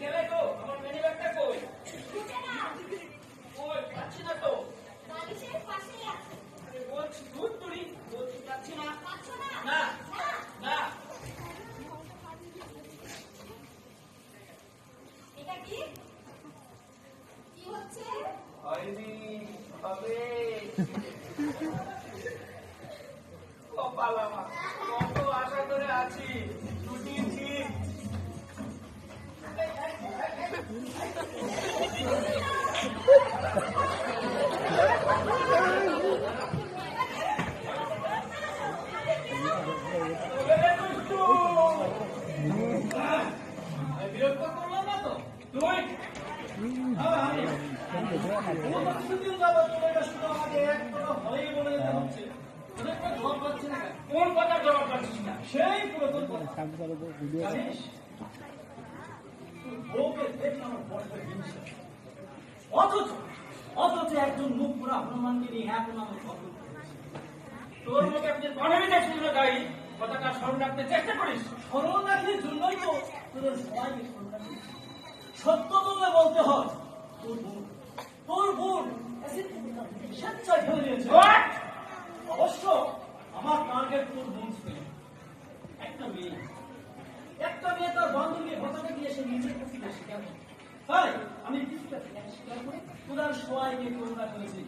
গেলে তো আমার মেনি ব্যাগটা কই? কই পাচ্ছি না তো। বলছি দুধ তুলি, বলছি পাচ্ছি না। না না এটা কি কি হচ্ছে? হয়নি হবে। কপাল আমার, কত আশা করে আছি ছুটি ঠিক। বিরক্ত করলাম না তো? তুই কিছুদিন যাবো তুমি এটা শুধু আমাকে এক কথা ভয়ই বলে যেতে হচ্ছে। তোদের কোনো জবাব পাচ্ছি না কেন? কোন কথার জবাব পাচ্ছিস না? সেই পুরাতন কথা। জানিস, তোর বউকে দেখলে আমার বড্ড হিংসা। অথচ একজন মুখ পুরা হনুমানকে নিয়ে এখন আমার কথা তোর মুখে আপনি বানাবি দেখছিস না গাড়ি কথাটা স্মরণ রাখতে চেষ্টা করিস। স্মরণ রাখির জন্যই তো তোদের সবাইকে স্মরণ রাখিস। সত্য বললে বলতে হয়, তোর বোন স্বেচ্ছায় ফেলে দিয়েছে। অবশ্য আমার টার্গেট তোর বোন ছিল। একটা মেয়ে তার বান্ধবী ঘটনা গিয়ে সে নিজের কাছে স্বীকার করে। তাই আমি কিছুটা স্বীকার করে তোদের সবাইকে করুণা করেছি।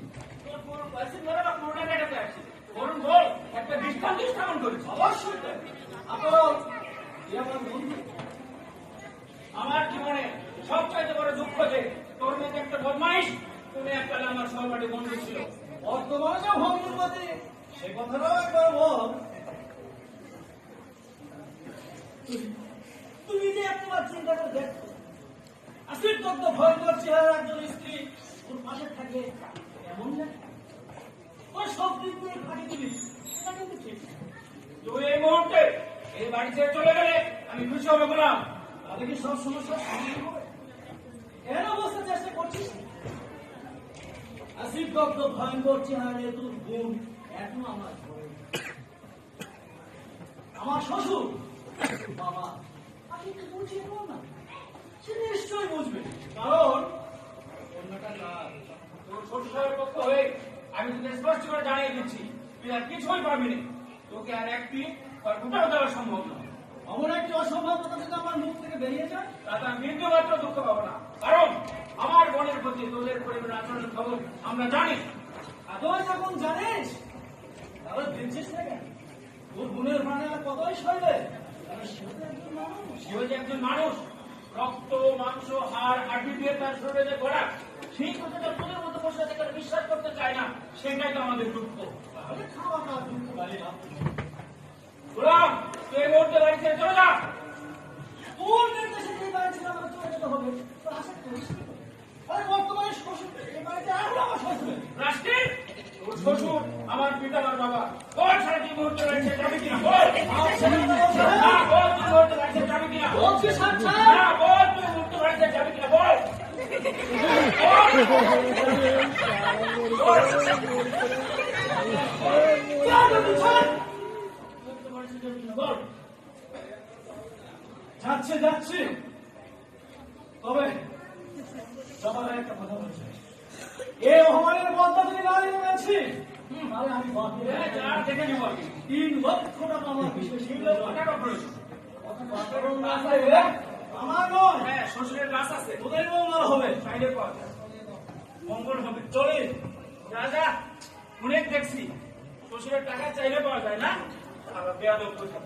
তোর বোন পাইছেন ধরে বা করুণা কাটাতে আসছে। বরং বল একটা দৃষ্টান্ত স্থাপন করেছি। অবশ্যই আপনার আমার বন্ধু। আমার জীবনে সবচাইতে বড় দুঃখ যে তোর মধ্যে একটা বদমাইশ, তুমি এককালে আমার সহপাঠী বন্ধু ছিল। বর্তমানে যে ভঙ্গুর পথে সে কথাটাও একবার বল। তুমি যে একবার চিন্তা করে দেখো, আসির তত্ত্ব ভয়ঙ্কর চেহারা একজন স্ত্রী ওর পাশে থাকে এমন না ওর সব দিক দিয়ে ফাঁকি দিবি, এটা কিন্তু ঠিক। তুই এই মুহূর্তে এই বাড়ি ছেড়ে চলে গেলে আমি খুশি হবে বললাম। তাহলে কি সব সমস্যার সমাধান হবে? কেন বসতে চেষ্টা করছিস? আসিফ দগ্ধ ভয়ঙ্কর চেহারে তোর বোন এখন আমার ঘরে। আমার শ্বশুর বাবা আপনি তো বুঝিয়ে বল না, সে নিশ্চয়ই বুঝবে। কারণ অন্যটা তোর শ্বশুরের পক্ষ হয়ে আমি তোকে স্পষ্ট করে জানিয়ে দিচ্ছি, তুই আর কিছুই পাবি না। তোকে আর একটি গোটাও দেওয়া সম্ভব নয়। এমন একটি অসম্ভবতা যদি আমার মুখ থেকে বেরিয়ে যায় তাতে আমি বিন্দু মাত্র দুঃখ পাবো না। কারণ আমার বোনের প্রতি তোদের পরিবারের আচরণের খবর আমরা জানি। আদৌ যখন জানিস তাহলে দেখছিস না কেন? তোর বোনের প্রাণে আর কতই সইবে? সেও যে একজন মানুষ, রক্ত মাংস হাড় হাড্ডি দিয়ে তার শরীরে যে গড়া, সেই কথাটা তোদের মতো বসে থেকে বিশ্বাস করতে চায় না। সেটাই তো আমাদের দুঃখ। তাহলে খাওয়া না দুঃখ বাড়ি না। গোলাম তুই এই মুহূর্তে বাড়ি ছেড়ে চলে যা। তোর নির্দেশে যে বাড়ি ছেড়ে আমাকে চলে যেতে হবে তোর আশা করিস। আরে বর্তমানে শ্বশুর এই বাড়িতে আর আমার শ্বশুর রাষ্ট্রে তোর শ্বশুর আমার পিতা আমার বাবা। বল সারা কি মুহূর্তে বাড়ি ছেড়ে যাবি কিনা? বল বল তুই মুহূর্তে বাড়ি ছেড়ে যাবি কিনা? বল তুই মুহূর্তে বাড়ি ছেড়ে যাবি কিনা? বল যাচ্ছি তবে সবার একটা কথা বলছি, এ মহামারীর বদলা যদি না নিয়ে গেছি তাহলে আমি দেখে নিব 3 লক্ষ টাকা আমার বিশেষ আমার নয়। হ্যাঁ শ্বশুরের লাশ আছে, তোদের মঙ্গল হবে, সাইডে পাওয়া যায় মঙ্গল হবে। চলে রাজা অনেক দেখছি শ্বশুরের টাকা চাইলে পাওয়া যায় না, বেয়াদব কথা।